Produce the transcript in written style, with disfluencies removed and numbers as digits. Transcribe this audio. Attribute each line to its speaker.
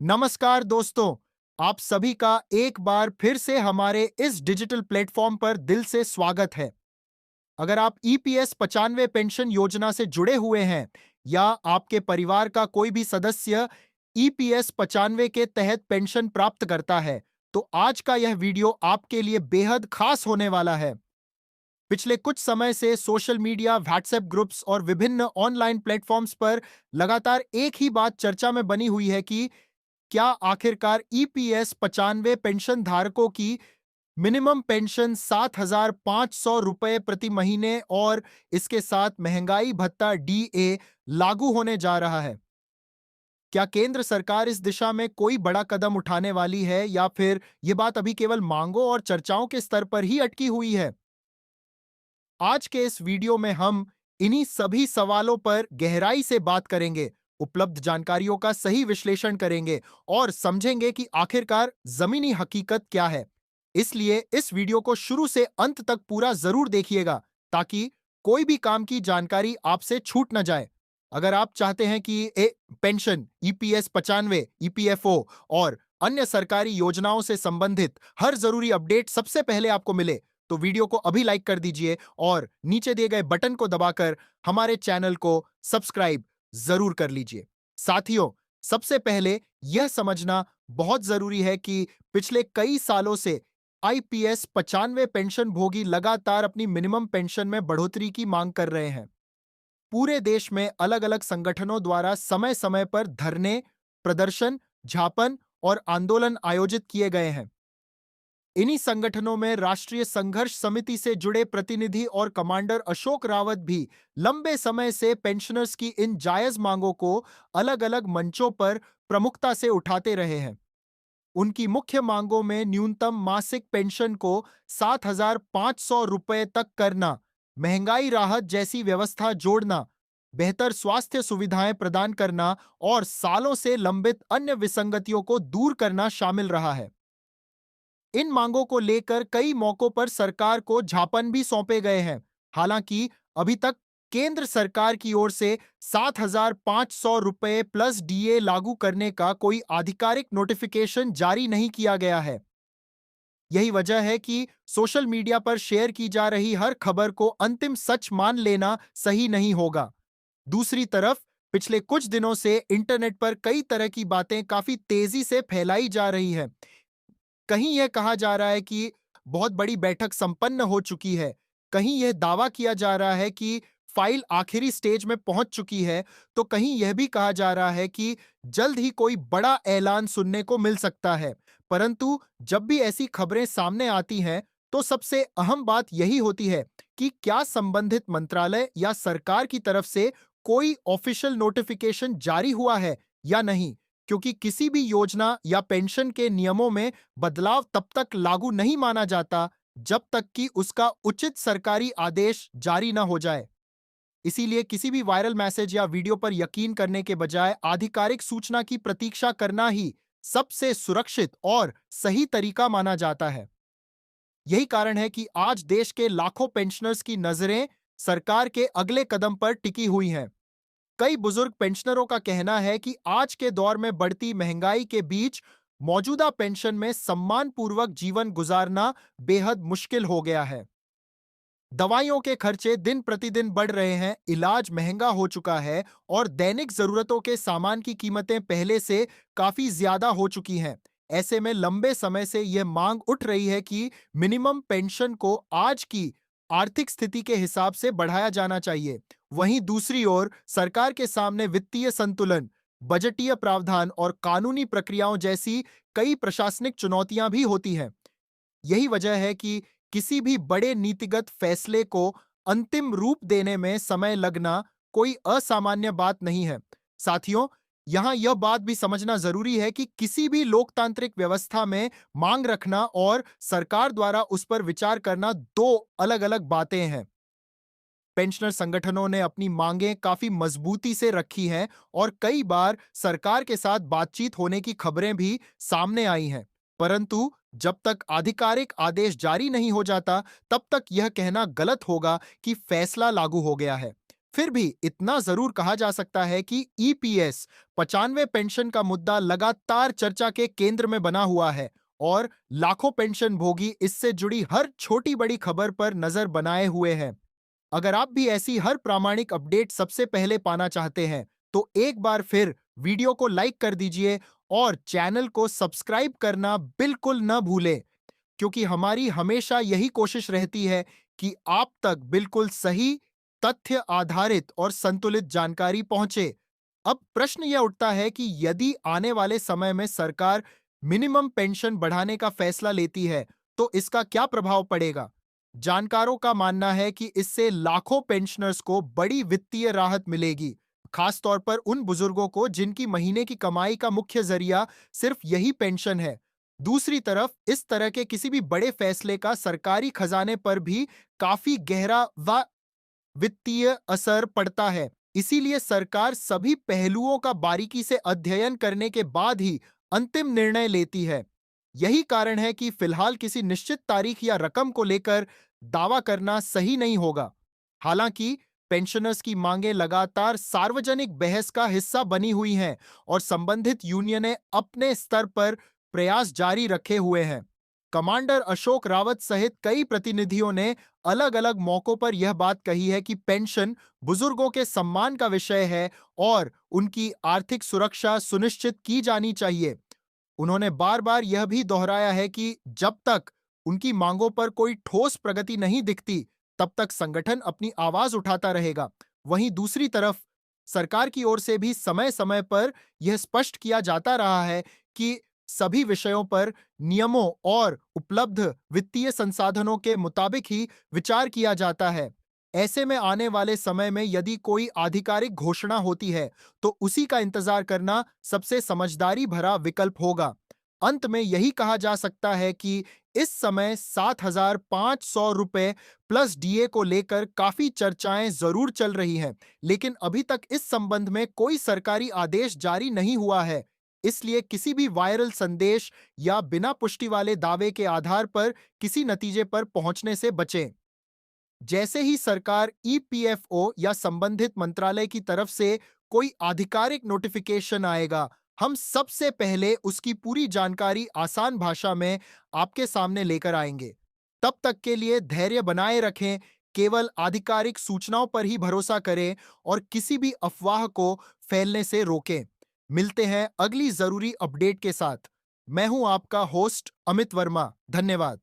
Speaker 1: नमस्कार दोस्तों, आप सभी का एक बार फिर से हमारे इस डिजिटल प्लेटफॉर्म पर दिल से स्वागत है। अगर आप ईपीएस 95 पेंशन योजना से जुड़े हुए हैं या आपके परिवार का कोई भी सदस्य ईपीएस 95 के तहत पेंशन प्राप्त करता है, तो आज का यह वीडियो आपके लिए बेहद खास होने वाला है। पिछले कुछ समय से सोशल मीडिया, व्हाट्सएप ग्रुप्स और विभिन्न ऑनलाइन प्लेटफॉर्म्स पर लगातार एक ही बात चर्चा में बनी हुई है कि क्या आखिरकार ईपीएस 95 पेंशन धारकों की मिनिमम पेंशन 7,500 रुपए प्रति महीने और इसके साथ महंगाई भत्ता डीए लागू होने जा रहा है? क्या केंद्र सरकार इस दिशा में कोई बड़ा कदम उठाने वाली है या फिर यह बात अभी केवल मांगों और चर्चाओं के स्तर पर ही अटकी हुई है? आज के इस वीडियो में हम इन्हीं सभी सवालों पर गहराई से बात करेंगे, उपलब्ध जानकारियों का सही विश्लेषण करेंगे और समझेंगे कि आखिरकार जमीनी हकीकत क्या है। इसलिए इस वीडियो को शुरू से अंत तक पूरा जरूर देखिएगा ताकि कोई भी काम की जानकारी आपसे छूट न जाए। अगर आप चाहते हैं कि पेंशन, ईपीएस 95, ईपीएफओ और अन्य सरकारी योजनाओं से संबंधित हर जरूरी अपडेट सबसे पहले आपको मिले, तो वीडियो को अभी लाइक कर दीजिए और नीचे दिए गए बटन को दबाकर हमारे चैनल को सब्सक्राइब जरूर कर लीजिए। साथियों, सबसे पहले यह समझना बहुत जरूरी है कि पिछले कई सालों से आईपीएस 95 पेंशन भोगी लगातार अपनी मिनिमम पेंशन में बढ़ोतरी की मांग कर रहे हैं। पूरे देश में अलग अलग संगठनों द्वारा समय समय पर धरने, प्रदर्शन, ज्ञापन और आंदोलन आयोजित किए गए हैं। इन्हीं संगठनों में राष्ट्रीय संघर्ष समिति से जुड़े प्रतिनिधि और कमांडर अशोक रावत भी लंबे समय से पेंशनर्स की इन जायज मांगों को अलग अलग मंचों पर प्रमुखता से उठाते रहे हैं। उनकी मुख्य मांगों में न्यूनतम मासिक पेंशन को 7,500 रुपए तक करना, महंगाई राहत जैसी व्यवस्था जोड़ना, बेहतर स्वास्थ्य सुविधाएं प्रदान करना और सालों से लंबित अन्य विसंगतियों को दूर करना शामिल रहा है। इन मांगों को लेकर कई मौकों पर सरकार को ज्ञापन भी सौंपे गए हैं। हालांकि अभी तक केंद्र सरकार की ओर से 7,500 रुपए प्लस डीए लागू करने का कोई आधिकारिक नोटिफिकेशन जारी नहीं किया गया है। यही वजह है कि सोशल मीडिया पर शेयर की जा रही हर खबर को अंतिम सच मान लेना सही नहीं होगा। दूसरी तरफ पिछले कुछ दिनों से इंटरनेट पर कई तरह की बातें काफी तेजी से फैलाई जा रही है। कहीं यह कहा जा रहा है कि बहुत बड़ी बैठक संपन्न हो चुकी है, कहीं यह दावा किया जा रहा है कि फाइल आखिरी स्टेज में पहुंच चुकी है, तो कहीं यह भी कहा जा रहा है कि जल्द ही कोई बड़ा ऐलान सुनने को मिल सकता है। परंतु जब भी ऐसी खबरें सामने आती हैं, तो सबसे अहम बात यही होती है कि क्या संबंधित मंत्रालय या सरकार की तरफ से कोई ऑफिशियल नोटिफिकेशन जारी हुआ है या नहीं, क्योंकि किसी भी योजना या पेंशन के नियमों में बदलाव तब तक लागू नहीं माना जाता जब तक कि उसका उचित सरकारी आदेश जारी न हो जाए। इसीलिए किसी भी वायरल मैसेज या वीडियो पर यकीन करने के बजाय आधिकारिक सूचना की प्रतीक्षा करना ही सबसे सुरक्षित और सही तरीका माना जाता है। यही कारण है कि आज देश के लाखों पेंशनर्स की नजरें सरकार के अगले कदम पर टिकी हुई हैं। कई बुजुर्ग पेंशनरों का कहना है कि आज के दौर में बढ़ती महंगाई के बीच मौजूदा पेंशन में सम्मानपूर्वक जीवन गुजारना बेहद मुश्किल हो गया है। दवाइयों के खर्चे दिन प्रतिदिन बढ़ रहे हैं, इलाज महंगा हो चुका है और दैनिक जरूरतों के सामान की कीमतें पहले से काफी ज्यादा हो चुकी हैं। ऐसे में लंबे समय से यह मांग उठ रही है कि मिनिमम पेंशन को आज की आर्थिक स्थिति के हिसाब से बढ़ाया जाना चाहिए। वहीं दूसरी ओर सरकार के सामने वित्तीय संतुलन, बजटीय प्रावधान और कानूनी प्रक्रियाओं जैसी कई प्रशासनिक चुनौतियां भी होती हैं। यही वजह है कि किसी भी बड़े नीतिगत फैसले को अंतिम रूप देने में समय लगना कोई असामान्य बात नहीं है। साथियों, यहां यह बात भी समझना जरूरी है कि किसी भी लोकतांत्रिक व्यवस्था में मांग रखना और सरकार द्वारा उस पर विचार करना दो अलग अलग बातें हैं। पेंशनर संगठनों ने अपनी मांगें काफी मजबूती से रखी हैं और कई बार सरकार के साथ बातचीत होने की खबरें भी सामने आई हैं। परंतु जब तक आधिकारिक आदेश जारी नहीं हो जाता, तब तक यह कहना गलत होगा कि फैसला लागू हो गया है। फिर भी इतना जरूर कहा जा सकता है कि ईपीएस 95 पेंशन का मुद्दा लगातार चर्चा के केंद्र में बना हुआ है और लाखों पेंशन भोगी इससे जुड़ी हर छोटी बड़ी खबर पर नजर बनाए हुए हैं। अगर आप भी ऐसी हर प्रामाणिक अपडेट सबसे पहले पाना चाहते हैं तो एक बार फिर वीडियो को लाइक कर दीजिए और चैनल को सब्सक्राइब करना बिल्कुल न भूलें, क्योंकि हमारी हमेशा यही कोशिश रहती है कि आप तक बिल्कुल सही, तथ्य आधारित और संतुलित जानकारी पहुंचे। अब प्रश्न यह उठता है कि यदि आने वाले समय में सरकार मिनिमम पेंशन बढ़ाने का फैसला लेती है, तो इसका क्या प्रभाव पड़ेगा? जानकारों का मानना है कि इससे लाखों पेंशनर्स को बड़ी वित्तीय राहत मिलेगी, खासतौर पर उन बुजुर्गों को जिनकी महीने की कमाई का मुख्य जरिया सिर्फ यही पेंशन है। दूसरी तरफ इस तरह के किसी भी बड़े फैसले का सरकारी खजाने पर भी काफी गहरा व वित्तीय असर पड़ता है। इसीलिए सरकार सभी पहलुओं का बारीकी से अध्ययन करने के बाद ही अंतिम निर्णय लेती है। यही कारण है कि फिलहाल किसी निश्चित तारीख या रकम को लेकर दावा करना सही नहीं होगा। हालांकि पेंशनर्स की मांगें लगातार सार्वजनिक बहस का हिस्सा बनी हुई हैं और संबंधित यूनियनें अपने स्तर पर प्रयास जारी रखे हुए हैं। कमांडर अशोक रावत सहित कई प्रतिनिधियों ने अलग अलग मौकों पर यह बात कही है कि पेंशन बुजुर्गों के सम्मान का विषय है और उनकी आर्थिक सुरक्षा सुनिश्चित की जानी चाहिए। उन्होंने बार बार यह भी दोहराया है कि जब तक उनकी मांगों पर कोई ठोस प्रगति नहीं दिखती, तब तक संगठन अपनी आवाज उठाता रहेगा। वहीं दूसरी तरफ सरकार की ओर से भी समय समय पर यह स्पष्ट किया जाता रहा है कि सभी विषयों पर नियमों और उपलब्ध वित्तीय संसाधनों के मुताबिक ही विचार किया जाता है। ऐसे में आने वाले समय में यदि कोई आधिकारिक घोषणा होती है, तो उसी का इंतजार करना सबसे समझदारी भरा विकल्प होगा। अंत में यही कहा जा सकता है कि इस समय 7,500 रुपए प्लस डीए को लेकर काफी चर्चाएं जरूर चल रही हैं, लेकिन अभी तक इस संबंध में कोई सरकारी आदेश जारी नहीं हुआ है। इसलिए किसी भी वायरल संदेश या बिना पुष्टि वाले दावे के आधार पर किसी नतीजे पर पहुंचने से बचें। जैसे ही सरकार ईपीएफओ या संबंधित मंत्रालय की तरफ से कोई आधिकारिक नोटिफिकेशन आएगा, हम सबसे पहले उसकी पूरी जानकारी आसान भाषा में आपके सामने लेकर आएंगे। तब तक के लिए धैर्य बनाए रखें, केवल आधिकारिक सूचनाओं पर ही भरोसा करें और किसी भी अफवाह को फैलने से रोकें। मिलते हैं अगली जरूरी अपडेट के साथ। मैं हूं आपका होस्ट अमित वर्मा। धन्यवाद।